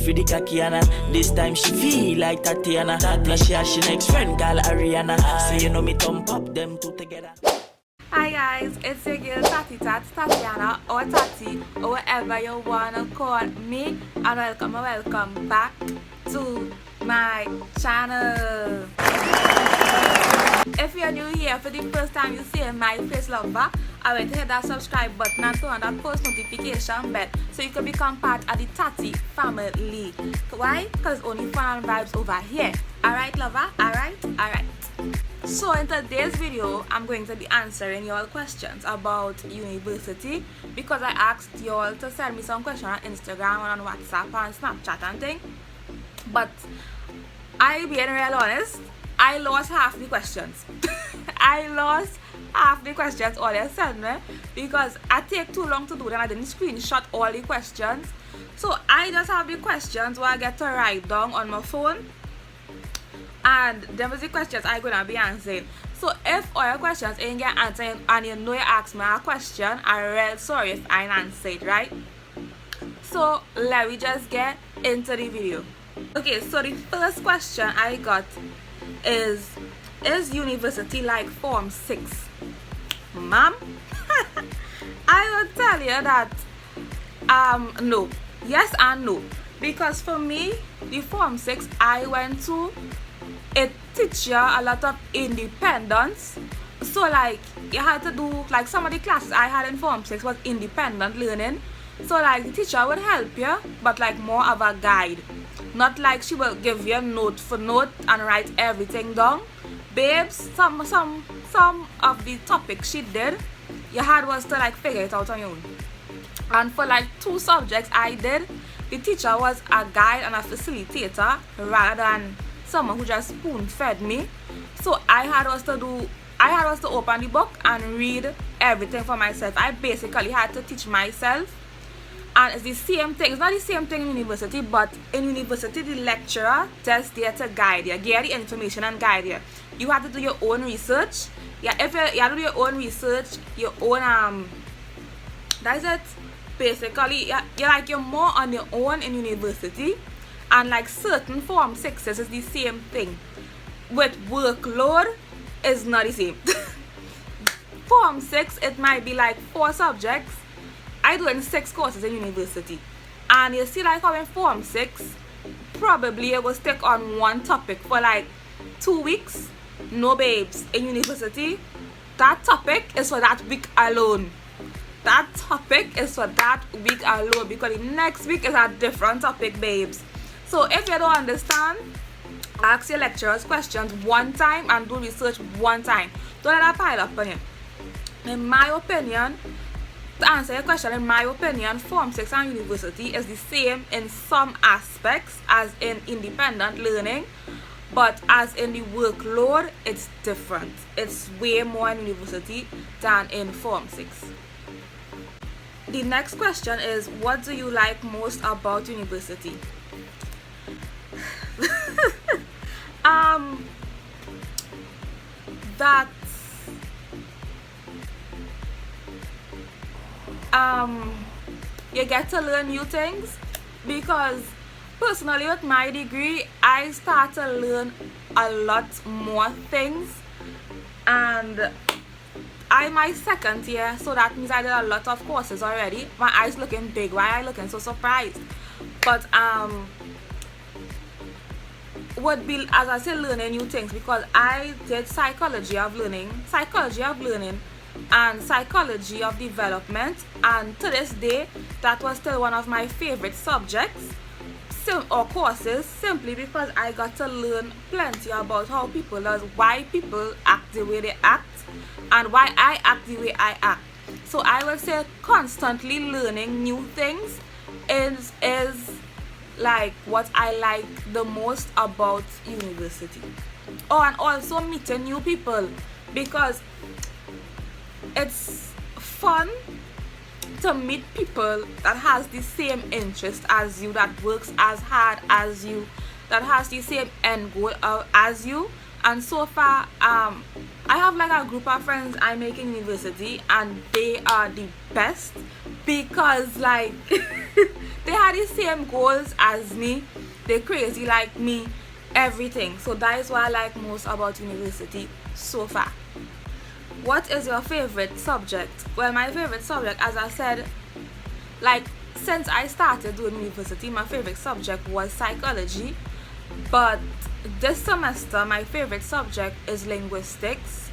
for the Kakiana. This time she feel like Tatiana. Plus she next friend called Ariana. So you know me thump up them two together. Hi guys, it's your girl Tatiana, or Tati, or whatever you wanna call me, and welcome back to my channel. If you're new here for the first time you see my face, lover, I will hit that subscribe button and turn on that post notification bell so you can become part of the Tati family. Why? Because only fun and vibes over here. Alright, lover? Alright. So in today's video, I'm going to be answering your questions about university, because I asked y'all to send me some questions on Instagram and on WhatsApp and Snapchat and thing. But I being real honest, I lost half the questions. I lost half the questions all they sent me because I take too long to do them. I didn't screenshot all the questions. So I just have the questions where I get to write down on my phone. And them is the questions I'm gonna be answering. So if all your questions ain't get answered and you know you asked me a question, I'm real sorry if I ain't answered, right? So let me just get into the video. Okay, so the first question I got is university like Form 6? Ma'am, I will tell you that no. Yes and no. Because for me, the Form 6 I went to, it teach you a lot of independence. So like you had to do, like some of the classes I had in Form 6 was independent learning. So like the teacher would help you, but like more of a guide. Not like she will give you note for note and write everything down. Babes, some of the topics she did, you had was to like figure it out on your own. And for like 2 subjects I did, the teacher was a guide and a facilitator rather than someone who just spoon fed me. So I had was to open the book and read everything for myself. I basically had to teach myself. And it's the same thing. It's not the same thing in university, but in university the lecturer just there to guide you, get the information and guide you. You have to do your own research. Yeah, if you have to do your own research, your own that's it. Basically, you're more on your own in university. And like certain Form 6s is the same thing. With workload is not the same. Form 6, it might be like 4 subjects. I do in 6 courses in university. And you see like how in Form 6, probably you will stick on one topic for like 2 weeks. No babes, in university, that topic is for that week alone. That topic is for that week alone, because the next week is a different topic, babes. So if you don't understand, ask your lecturers questions one time and do research one time. Don't let that pile up on you. In my opinion, to answer your question, in my opinion, Form 6 and university is the same in some aspects as in independent learning, but as in the workload, it's different. It's way more in university than in Form 6. The next question is, what do you like most about university? You get to learn new things, because personally with my degree I start to learn a lot more things, and I'm my 2nd year, so that means I did a lot of courses already. My eyes looking big. Why am I looking so surprised? But would be, as I say, learning new things, because I did psychology of learning and psychology of development, and to this day that was still one of my favorite subjects or courses, simply because I got to learn plenty about how people does, why people act the way they act, and why I act the way I act. So I would say constantly learning new things is like what I like the most about university. Oh, and also meeting new people, because it's fun to meet people that has the same interest as you, that works as hard as you, that has the same end goal as you. And so far I have like a group of friends I make in university, and they are the best. because like they had the same goals as me. They crazy like me, everything. So that is what I like most about university so far. What is your favorite subject? Well, my favorite subject, as I said, like since I started doing university, my favorite subject was psychology. But this semester, my favorite subject is linguistics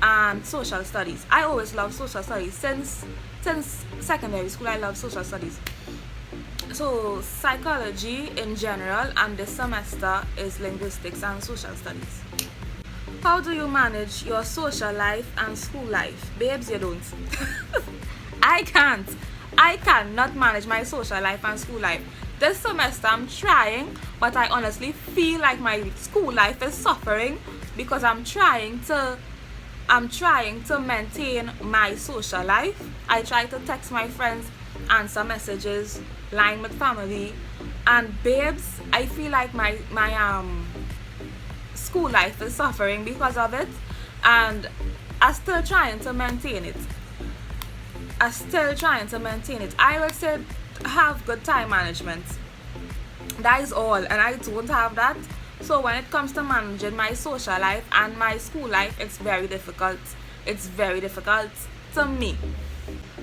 and social studies. I always love social studies. Since secondary school, I love social studies. So psychology in general, and this semester is linguistics and social studies. How do you manage your social life and school life? Babes, you don't. I can't. I cannot manage my social life and school life. This semester I'm trying, but I honestly feel like my school life is suffering because I'm trying to maintain my social life. I try to text my friends, answer messages, line with family, and babes, I feel like my school life is suffering because of it, and I'm still trying to maintain it. I would say have good time management. That is all, and I don't have that. So when it comes to managing my social life and my school life, it's very difficult. It's very difficult to me.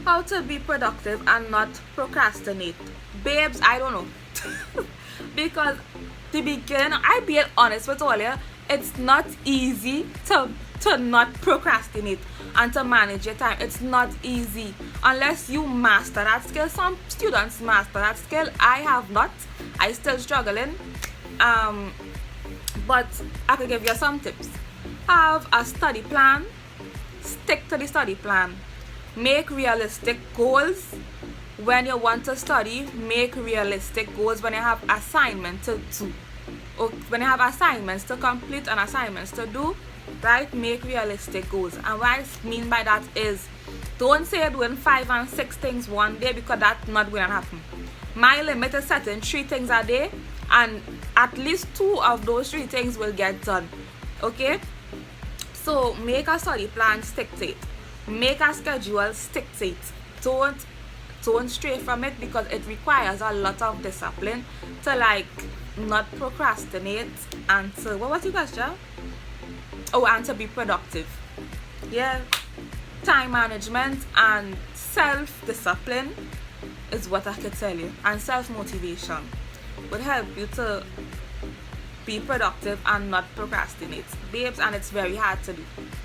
How to be productive and not procrastinate? Babes, I don't know. Because to begin, I be honest with all you, it's not easy to not procrastinate and to manage your time. It's not easy unless you master that skill. Some students master that skill. I have not. I still struggling. But I could give you some tips. Have a study plan. Stick to the study plan. Make realistic goals. When you want to study, make realistic goals. When you have assignments to do, or when you have assignments to complete and assignments to do, right? Make realistic goals. And what I mean by that is, don't say you're doing 5 and 6 things one day, because that's not going to happen. My limit is setting 3 things a day, and at least 2 of those 3 things will get done. Okay? So make a study plan, stick to it. Make a schedule, stick to it. Don't stray from it, because it requires a lot of discipline to like not procrastinate and to, what was your question? Oh, and to be productive. Yeah, time management and self-discipline is what I could tell you, and self-motivation would help you to be productive and not procrastinate, babes. And it's very hard to do,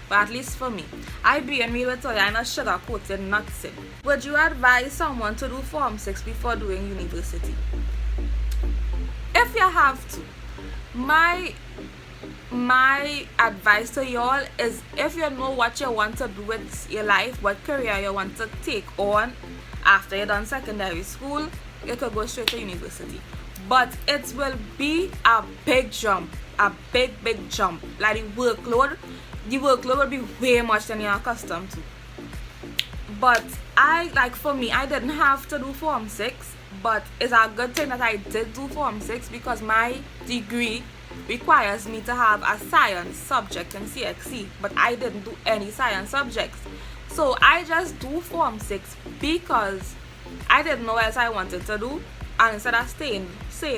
but at least for me, I be in real with you, I'm not sugarcoated nothing. Would you advise someone to do Form 6 before doing university? If you have to, my advice to y'all is, if you know what you want to do with your life, what career you want to take on after you're done secondary school, you could go straight to university. But it will be a big jump, a big jump. Like the workload will be way much than you're accustomed to. But for me, I didn't have to do Form 6, but it's a good thing that I did do Form 6, because my degree requires me to have a science subject in CXC, but I didn't do any science subjects. So I just do Form 6 because I didn't know what else I wanted to do. And instead of staying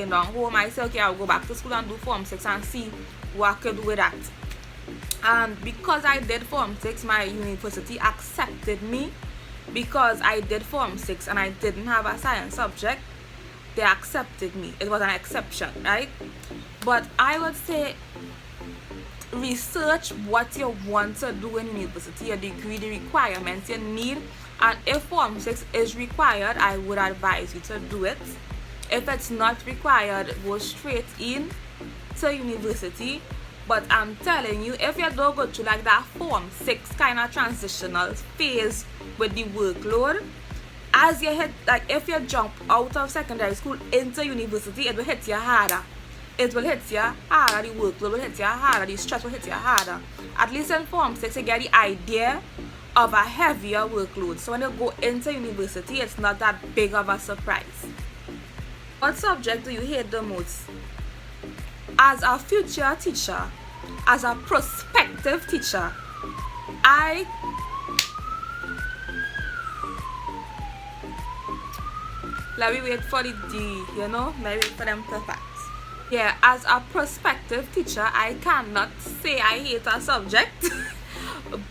down home, I said, okay, I'll go back to school and do Form 6 and see what I could do with that. And because I did Form 6, my university accepted me, because I did Form 6 and I didn't have a science subject. They accepted me. It was an exception, right? But I would say research what you want to do in university, your degree, the requirements you need, and if Form 6 is required, I would advise you to do it. If it's not required, go straight in to university. But I'm telling you, if you don't go through like that Form 6 kind of transitional phase with the workload, as you hit, like if you jump out of secondary school into university, it will hit you harder. It will hit you harder, the workload will hit you harder, the stress will hit you harder. At least in Form 6, you get the idea of a heavier workload. So when you go into university, it's not that big of a surprise. What subject do you hate the most? As a future teacher, as a prospective teacher, Let me wait for the D, you know? Let me wait for them to pass. Yeah, as a prospective teacher, I cannot say I hate a subject,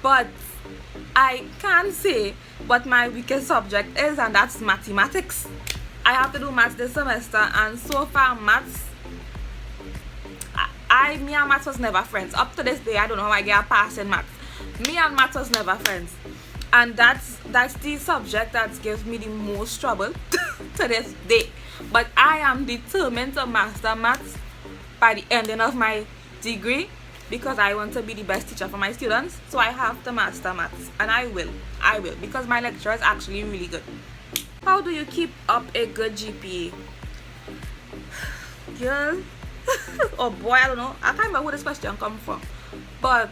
but I can say what my weakest subject is, and that's mathematics. I have to do maths this semester, and so far maths, me and maths was never friends. Up to this day, I don't know how I get a pass in maths. Me and maths was never friends, and that's the subject that gives me the most trouble to this day. But I am determined to master maths by the ending of my degree, because I want to be the best teacher for my students. So I have to master maths, and I will, because my lecturer is actually really good. How do you keep up a good GPA? Girl, oh boy, I don't know. I can't remember where this question come from, but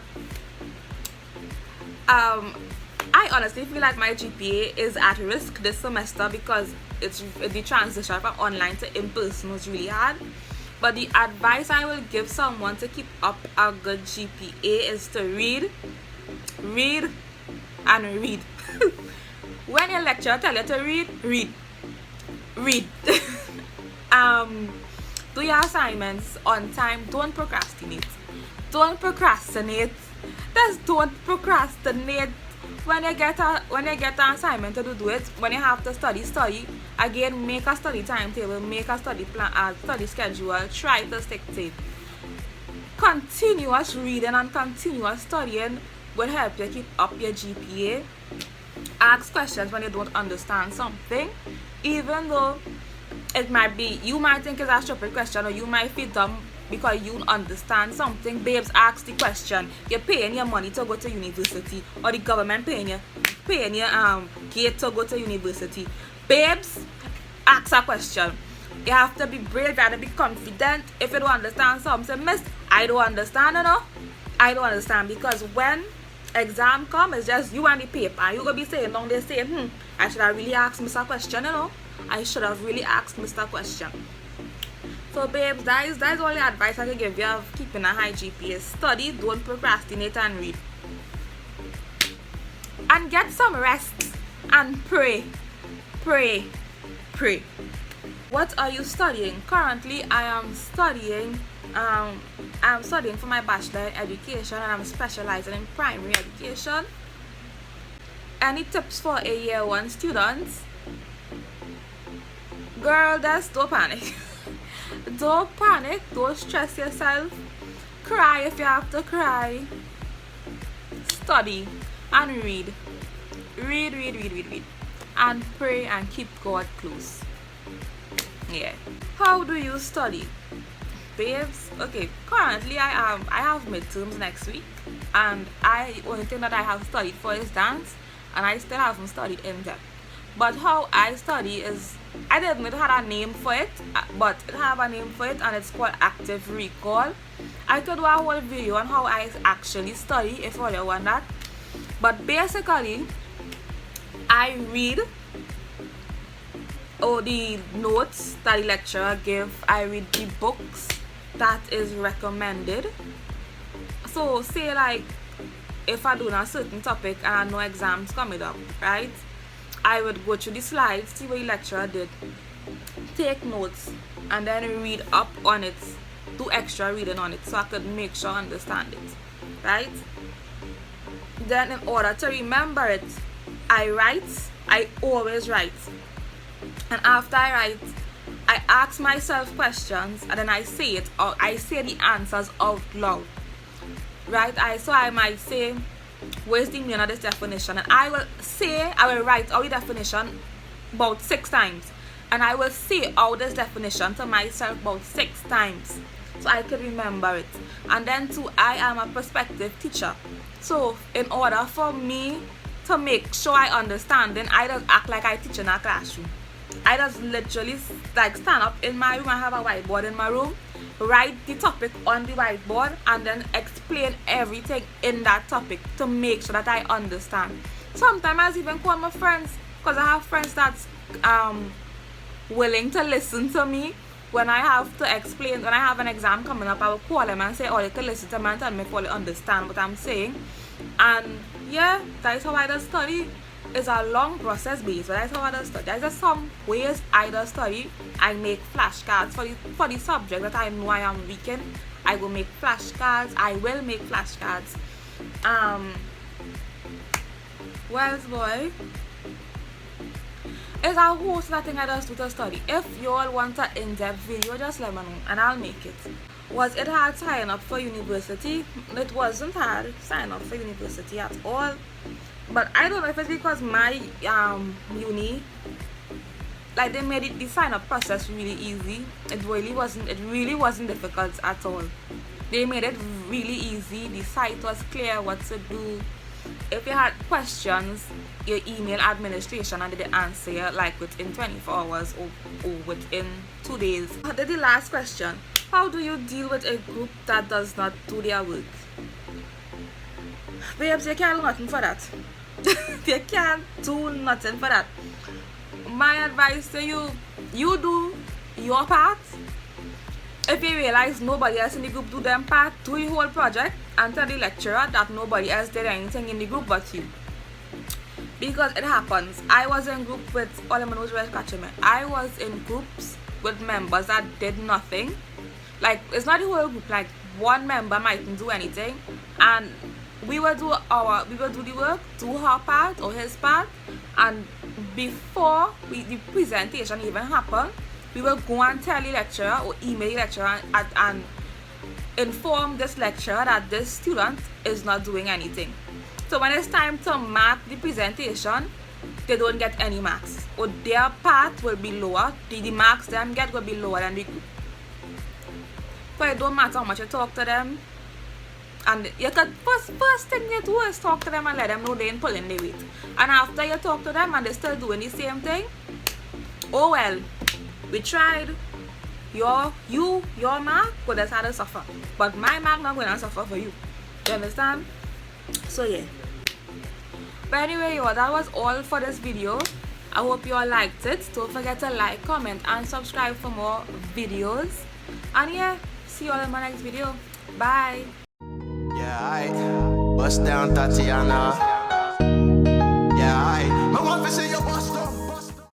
I honestly feel like my GPA is at risk this semester because it's the transition from online to in-person was really hard. But the advice I will give someone to keep up a good GPA is to read, and read. When your lecturer tell you to read. Do your assignments on time. Don't procrastinate. Just don't procrastinate. When you get an assignment to do it, when you have to study. Again, make a study timetable, make a study plan, study schedule. Try to stick to it. Continuous reading and continuous studying will help you keep up your GPA. Ask questions when you don't understand something, even though it might be, you might think it's a stupid question, or you might feel dumb because you don't understand something. Babes, ask the question. You're paying your money to go to university, or the government paying your gate to go to university. Babes, ask a question. You have to be brave, you have to be confident. If you don't understand something, miss, I don't understand, you know? I don't understand, because when exam come, it's just you and the paper. You gonna be saying down there saying, I should have really asked Mr. Question, you know? I should have really asked Mr. Question. So babes, that is the only advice I can give you of keeping a high GPA. Study, don't procrastinate, and read. And get some rest and pray. What are you studying? Currently, I am studying for my bachelor in education, and I'm specializing in primary education. Any tips for a year 1 student? Girl, don't panic. Don't panic, don't stress yourself. Cry if you have to cry. Study and read. Read. And pray and keep God close. Yeah. How do you study? Babes, okay, currently I have midterms next week, and only thing that I have studied for is dance, and I still haven't studied in depth. But how I study is, I didn't know it had a name for it, but it have a name for it, and it's called active recall. I could do a whole video on how I actually study if you want that. But basically, I read the notes that the lecturer give. I read the books that is recommended. So say like if I do a certain topic and I know exams coming up, right? I would go through the slides, see what the lecturer did, take notes, and then read up on it, do extra reading on it so I could make sure I understand it, right? Then in order to remember it, I always write. And after I write, I ask myself questions, and then I say it, or I say the answers out loud, right? I might say, where's the meaning of this definition? And I will write out the definition about 6 times, and I will say out this definition to myself about 6 times so I could remember it. And then too, I am a prospective teacher, so in order for me to make sure I understand, then I don't act like I teach in a classroom. I just literally like stand up in my room. I have a whiteboard in my room, write the topic on the whiteboard, and then explain everything in that topic to make sure that I understand. Sometimes I even call my friends, because I have friends that's willing to listen to me when I have to explain. When I have an exam coming up, I will call them and say, oh, you can listen to me and tell me if you understand what I'm saying. And yeah, that is how I just study. it's a long process base, but that's how I do study. There's just some ways I do study. I make flashcards for the subject that I know I am weak in. I will make flashcards. I will make flashcards. Wells boy. It's a whole lot of thing I just do to study. If you all want an in-depth video, just let me know and I'll make it. Was it hard signing up for university? It wasn't hard signing up for university at all. But I don't know if it's because my uni, like they made the sign up process really easy. It really wasn't difficult at all. They made it really easy. The site was clear what to do. If you had questions, you email administration and they answer you like within 24 hours or within 2 days. Then the last question: how do you deal with a group that does not do their work? Babes, you can't do nothing for that. You can't do nothing for that. My advice to you, you do your part. If you realize nobody else in the group do their part, do your whole project and tell the lecturer that nobody else did anything in the group but you. Because it happens. I was in group with all the knows where catching me. I was in groups with members that did nothing. Like, it's not the whole group, like one member mightn't do anything and we will do the work, do her part or his part, and before the presentation even happen, we will go and tell the lecturer or email the lecturer and inform this lecturer that this student is not doing anything. So when it's time to mark the presentation, they don't get any marks, or their part will be lower. The marks them get will be lower than the group. So it don't matter how much you talk to them. And you can first thing you do is talk to them and let them know they ain't pulling their weight. And after you talk to them and they're still doing the same thing, oh well, we tried. Your mark could have had to suffer, but my mark not going to suffer for you. You understand? So yeah. But anyway, y'all, that was all for this video. I hope you all liked it. Don't forget to like, comment, and subscribe for more videos. And yeah, see you all in my next video. Bye. Yeah, I bust down Tatiana. Yeah, I want to see you.